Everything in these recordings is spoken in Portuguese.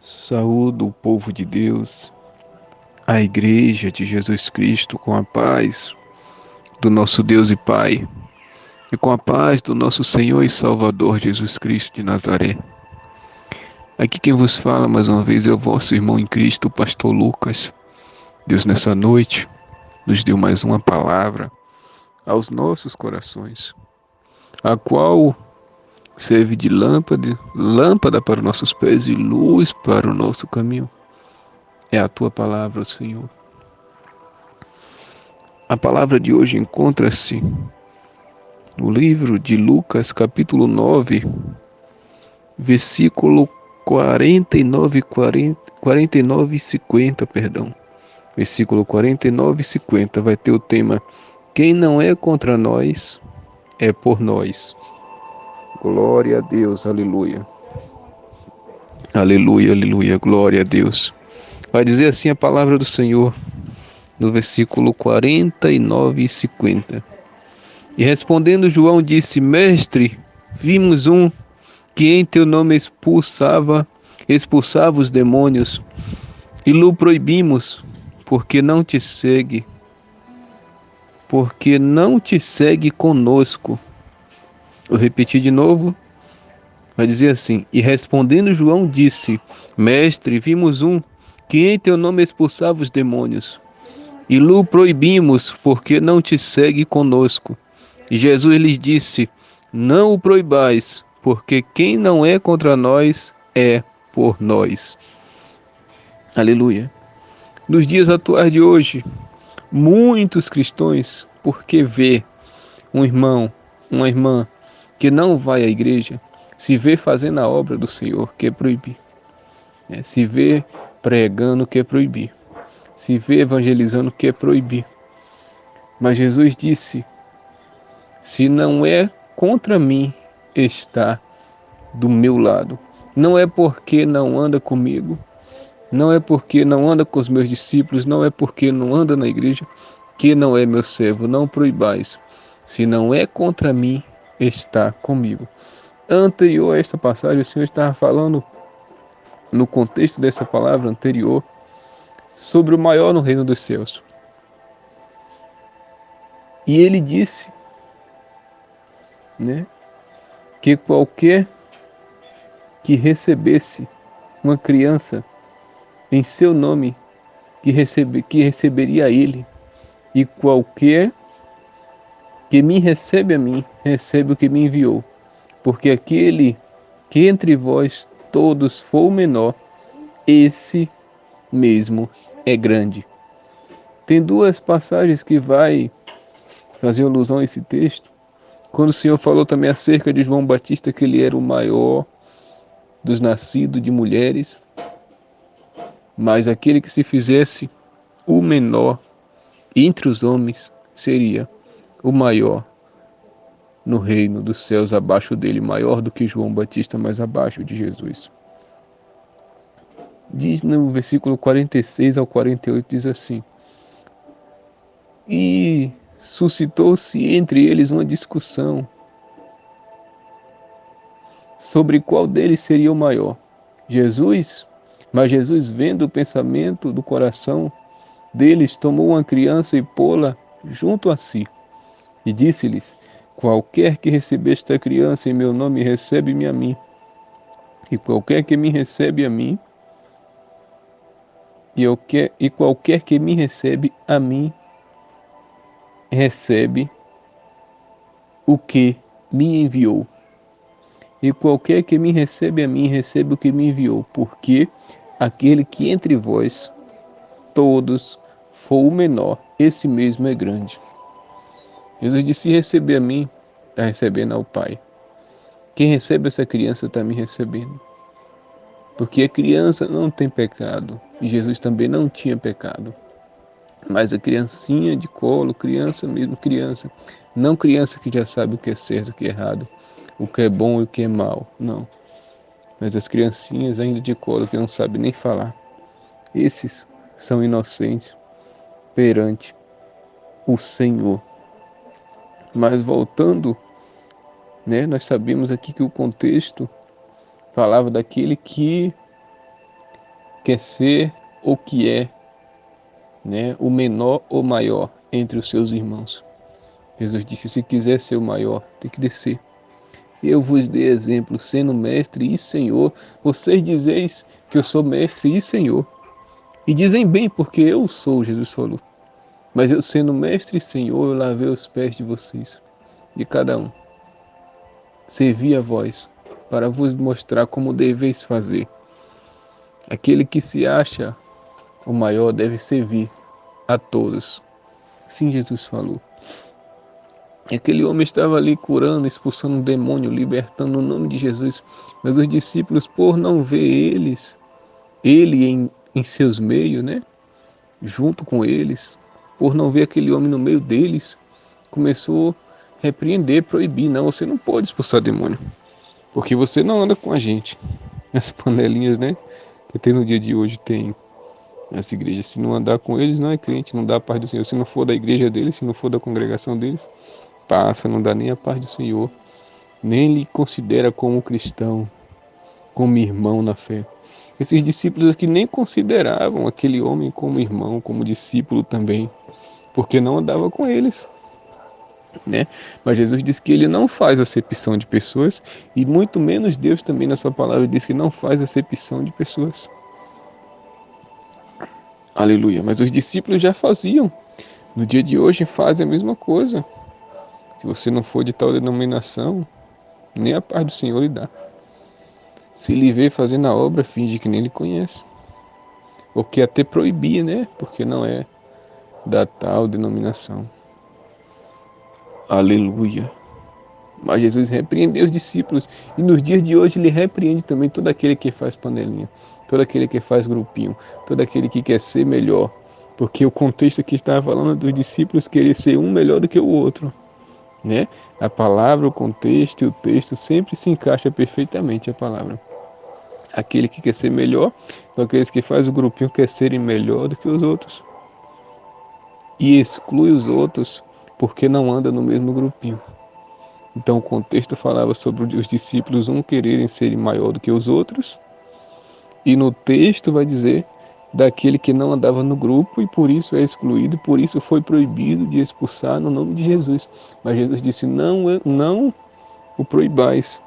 Saúdo o povo de Deus, a Igreja de Jesus Cristo, com a paz do nosso Deus e Pai, e com a paz do nosso Senhor e Salvador Jesus Cristo de Nazaré. Aqui quem vos fala mais uma vez é o vosso irmão em Cristo, o pastor Lucas. Deus nessa noite nos deu mais uma palavra aos nossos corações, a qual serve de lâmpada para os nossos pés e luz para o nosso caminho. É a tua palavra, Senhor. A palavra de hoje encontra-se no livro de Lucas, capítulo 9, versículo 49 e 50, perdão. Versículo 49 e 50 vai ter o tema: quem não é contra nós, é por nós. Glória a Deus, aleluia. Aleluia, aleluia, glória a Deus. Vai dizer assim a palavra do Senhor, no versículo 49 e 50. E respondendo João disse: Mestre, vimos um que em teu nome expulsava os demônios, e lhe proibimos, porque não te segue conosco. Vou repetir de novo, vai dizer assim: E respondendo João disse: Mestre, vimos um que em teu nome expulsava os demônios, e lhe proibimos, porque não te segue conosco. E Jesus lhes disse: Não o proibais, porque quem não é contra nós é por nós. Aleluia. Nos dias atuais de hoje, muitos cristãos, porque vê um irmão, uma irmã que não vai à igreja, se vê fazendo a obra do Senhor, quer proibir. Se vê pregando, quer proibir. Se vê evangelizando, quer proibir. Mas Jesus disse: se não é contra mim, está do meu lado. Não é porque não anda comigo, não é porque não anda com os meus discípulos, não é porque não anda na igreja, que não é meu servo. Não proibais. Se não é contra mim, está comigo. Anterior a esta passagem, o Senhor estava falando, no contexto dessa palavra anterior, sobre o maior no reino dos céus. E ele disse, né, que qualquer que recebesse uma criança em seu nome, que receberia a ele, e qualquer que me recebe a mim, recebe o que me enviou. Porque aquele que entre vós todos for o menor, esse mesmo é grande. Tem duas passagens que vai fazer alusão a esse texto. Quando o Senhor falou também acerca de João Batista, que ele era o maior dos nascidos de mulheres, mas aquele que se fizesse o menor entre os homens seria o maior no reino dos céus, abaixo dele, maior do que João Batista, mas abaixo de Jesus. Diz no versículo 46 ao 48, diz assim: E suscitou-se entre eles uma discussão sobre qual deles seria o maior. Mas Jesus, vendo o pensamento do coração deles, tomou uma criança e pô-la junto a si, e disse-lhes: Qualquer que receber esta criança em meu nome, recebe-me a mim. E qualquer que me recebe a mim, e qualquer que me recebe a mim, recebe o que me enviou. E qualquer que me recebe a mim, recebe o que me enviou. Porque aquele que entre vós todos for o menor, esse mesmo é grande. Jesus disse: se receber a mim, está recebendo ao Pai. Quem recebe essa criança está me recebendo. Porque a criança não tem pecado. E Jesus também não tinha pecado. Mas a criancinha de colo, criança mesmo, criança. Não criança que já sabe o que é certo e o que é errado, o que é bom e o que é mal. Não. Mas as criancinhas ainda de colo que não sabem nem falar. Esses são inocentes perante o Senhor. Mas voltando, né, nós sabemos aqui que o contexto falava daquele que quer ser ou que é, né, o menor ou maior entre os seus irmãos. Jesus disse: se quiser ser o maior, tem que descer. Eu vos dei exemplo, sendo mestre e senhor. Vocês dizeis que eu sou mestre e senhor. E dizem bem, porque eu sou, Jesus falou. Mas eu, sendo mestre e senhor, eu lavei os pés de vocês, de cada um. Servi a vós, para vos mostrar como deveis fazer. Aquele que se acha o maior deve servir a todos. Sim, Jesus falou. Aquele homem estava ali curando, expulsando um demônio, libertando o nome de Jesus. Mas os discípulos, por não ver ele em seus meios, né? Junto com eles, por não ver aquele homem no meio deles, começou a repreender, proibir. Não, você não pode expulsar demônio, porque você não anda com a gente. As panelinhas, né? Que tem no dia de hoje, tem as igrejas. Se não andar com eles, não é crente, não dá a paz do Senhor. Se não for da igreja deles, se não for da congregação deles, passa, não dá nem a paz do Senhor. Nem lhe considera como cristão, como irmão na fé. Esses discípulos aqui nem consideravam aquele homem como irmão, como discípulo também, porque não andava com eles, né? Mas Jesus diz que ele não faz acepção de pessoas, e muito menos Deus também na sua palavra diz que não faz acepção de pessoas. Aleluia. Mas os discípulos já faziam. No dia de hoje fazem a mesma coisa. Se você não for de tal denominação, nem a paz do Senhor lhe dá. Se lhe vê fazendo a obra, finge que nem lhe conhece. Ou que até proibir, né? Porque não é da tal denominação. Aleluia. Mas Jesus repreendeu os discípulos. E nos dias de hoje ele repreende também todo aquele que faz panelinha. Todo aquele que faz grupinho. Todo aquele que quer ser melhor. Porque o contexto aqui estava falando dos discípulos querer ser um melhor do que o outro, né? A palavra, o contexto e o texto sempre se encaixa perfeitamente a palavra. Aquele que quer ser melhor, são aqueles que faz o grupinho quer serem melhor do que os outros. E exclui os outros porque não anda no mesmo grupinho. Então o contexto falava sobre os discípulos um quererem ser maior do que os outros, e no texto vai dizer daquele que não andava no grupo e por isso é excluído, por isso foi proibido de expulsar no nome de Jesus. Mas Jesus disse: não o proibais.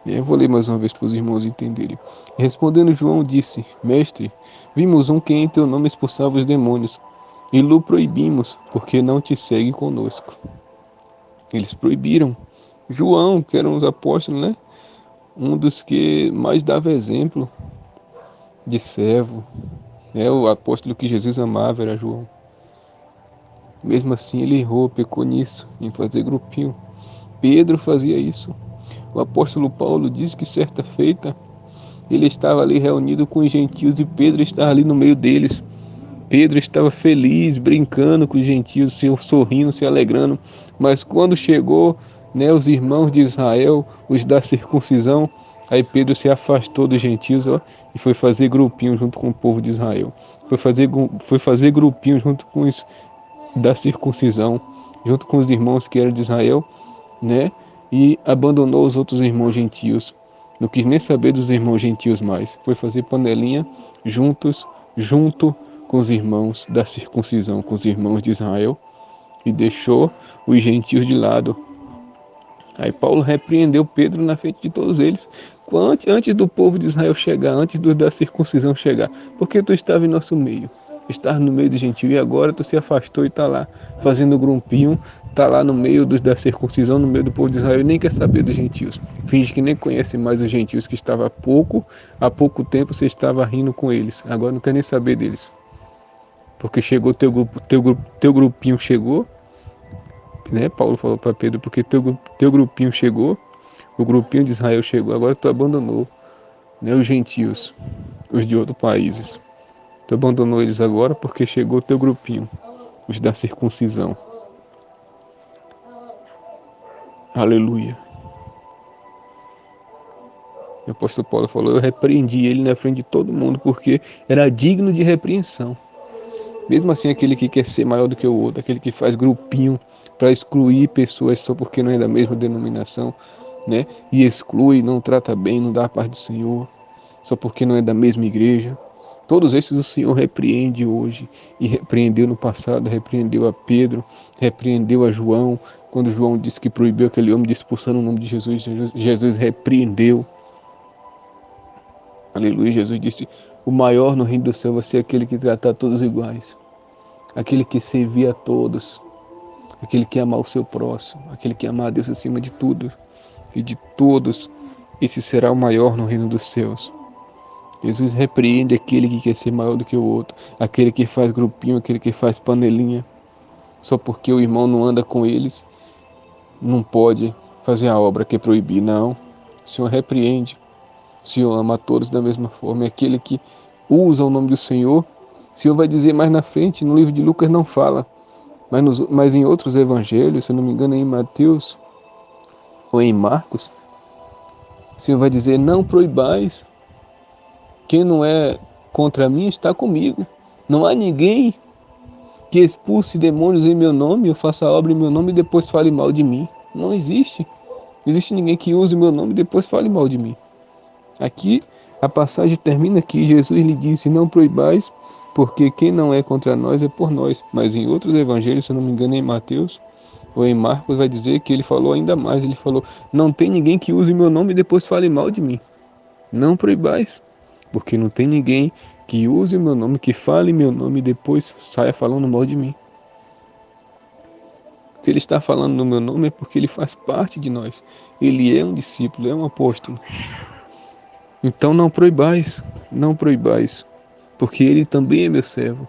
Eu vou ler mais uma vez para os irmãos entenderem. Respondendo João disse: Mestre, vimos um que em teu nome expulsava os demônios, e lhe proibimos, porque não te segue conosco. Eles proibiram. João, que eram os apóstolos, né? Um dos que mais dava exemplo de servo. O apóstolo que Jesus amava era João. Mesmo assim ele errou, pecou nisso, em fazer grupinho. Pedro fazia isso. O apóstolo Paulo diz que certa feita ele estava ali reunido com os gentios e Pedro estava ali no meio deles. Pedro estava feliz, brincando com os gentios, sorrindo, se alegrando. Mas quando chegou, né, os irmãos de Israel, os da circuncisão, aí Pedro se afastou dos gentios, e foi fazer grupinho junto com o povo de Israel. Foi fazer grupinho junto com os da circuncisão, junto com os irmãos que eram de Israel, né? E abandonou os outros irmãos gentios. Não quis nem saber dos irmãos gentios mais. Foi fazer panelinha junto com os irmãos da circuncisão, com os irmãos de Israel, e deixou os gentios de lado. Aí Paulo repreendeu Pedro na frente de todos eles, antes do povo de Israel chegar, antes dos da circuncisão chegar, porque tu estava em nosso meio, estava no meio do gentio, e agora tu se afastou e está lá fazendo grupinho, está lá no meio dos da circuncisão, no meio do povo de Israel, e nem quer saber dos gentios. Finge que nem conhece mais os gentios, que estava há pouco tempo você estava rindo com eles, agora não quer nem saber deles. Porque chegou teu grupinho chegou, né? Paulo falou para Pedro, porque teu grupinho chegou, o grupinho de Israel chegou, agora tu abandonou, né, os gentios, os de outros países. Tu abandonou eles agora porque chegou teu grupinho, os da circuncisão. Aleluia. O apóstolo Paulo falou: eu repreendi ele na frente de todo mundo porque era digno de repreensão. Mesmo assim, aquele que quer ser maior do que o outro, aquele que faz grupinho para excluir pessoas só porque não é da mesma denominação, né? E exclui, não trata bem, não dá a paz do Senhor. só porque não é da mesma igreja. Todos esses o Senhor repreende hoje, e repreendeu no passado, repreendeu a Pedro, repreendeu a João, quando João disse que proibiu aquele homem de expulsar no nome de Jesus, Jesus repreendeu. Aleluia, Jesus disse, o maior no reino do céu vai ser aquele que tratar todos iguais, aquele que servir a todos, aquele que amar o seu próximo, aquele que amar a Deus acima de tudo e de todos, esse será o maior no reino dos céus. Jesus repreende aquele que quer ser maior do que o outro, aquele que faz grupinho, aquele que faz panelinha, só porque o irmão não anda com eles, não pode fazer a obra que é proibir, não. O Senhor repreende, o Senhor ama a todos da mesma forma, e aquele que usa o nome do Senhor, o Senhor vai dizer mais na frente, no livro de Lucas não fala, mas em outros evangelhos, se eu não me engano, em Mateus ou em Marcos, o Senhor vai dizer, não proibais, quem não é contra mim está comigo. Não há ninguém que expulse demônios em meu nome, eu faça a obra em meu nome e depois fale mal de mim. Não existe. Não existe ninguém que use o meu nome e depois fale mal de mim. Aqui, a passagem termina aqui, Jesus lhe disse, não proibais, porque quem não é contra nós é por nós. Mas em outros evangelhos, se eu não me engano, em Mateus ou em Marcos, vai dizer que ele falou ainda mais. Ele falou, não tem ninguém que use o meu nome e depois fale mal de mim. Não proibais, porque não tem ninguém que use o meu nome, que fale meu nome e depois saia falando mal de mim. Se ele está falando no meu nome é porque ele faz parte de nós. Ele é um discípulo, é um apóstolo. Então não proibais, não proibais, porque ele também é meu servo.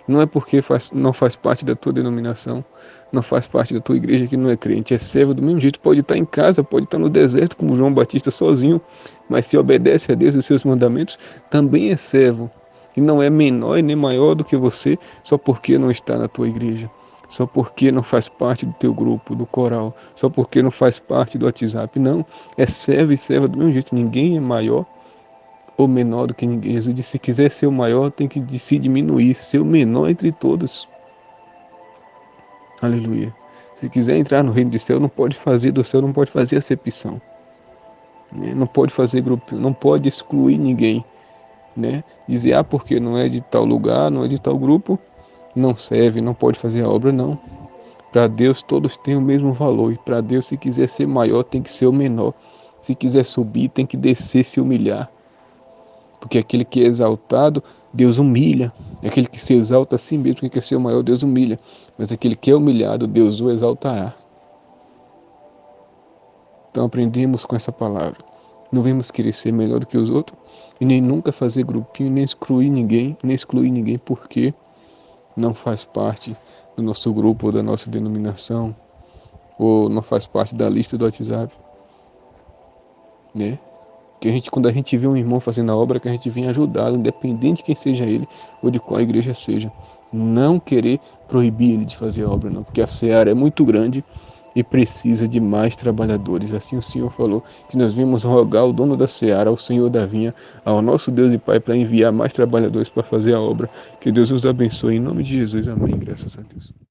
Não é porque não faz parte da tua denominação, não faz parte da tua igreja que não é crente, é servo do mesmo jeito. Pode estar em casa, pode estar no deserto como João Batista sozinho, mas se obedece a Deus e os seus mandamentos, também é servo. E não é menor e nem maior do que você só porque não está na tua igreja, só porque não faz parte do teu grupo, do coral, só porque não faz parte do WhatsApp. Não, é servo e serva do mesmo jeito. Ninguém é maior ou menor do que ninguém. Jesus disse, se quiser ser o maior, tem que se diminuir, ser o menor entre todos. Aleluia. Se quiser entrar no reino do céu, não pode fazer do céu, não pode fazer acepção, né? Não pode fazer grupo, não pode excluir ninguém, né? Dizer, porque não é de tal lugar, não é de tal grupo, não serve, não pode fazer a obra, não. Para Deus todos têm o mesmo valor, e para Deus, se quiser ser maior, tem que ser o menor. Se quiser subir, tem que descer, se humilhar. Porque aquele que é exaltado, Deus humilha. Aquele que se exalta a si mesmo, que quer ser o maior, Deus humilha. Mas aquele que é humilhado, Deus o exaltará. Então aprendemos com essa palavra. Não vamos querer ser melhor do que os outros, e nem nunca fazer grupinho, nem excluir ninguém, porque não faz parte do nosso grupo ou da nossa denominação, ou não faz parte da lista do WhatsApp, né? Que quando a gente vê um irmão fazendo a obra, que a gente vem ajudá-lo, independente de quem seja ele ou de qual igreja seja. Não querer proibir ele de fazer a obra, não, porque a seara é muito grande e precisa de mais trabalhadores. Assim o Senhor falou que nós vimos rogar ao dono da seara, ao Senhor da vinha, ao nosso Deus e Pai, para enviar mais trabalhadores para fazer a obra. Que Deus os abençoe em nome de Jesus. Amém. Graças a Deus.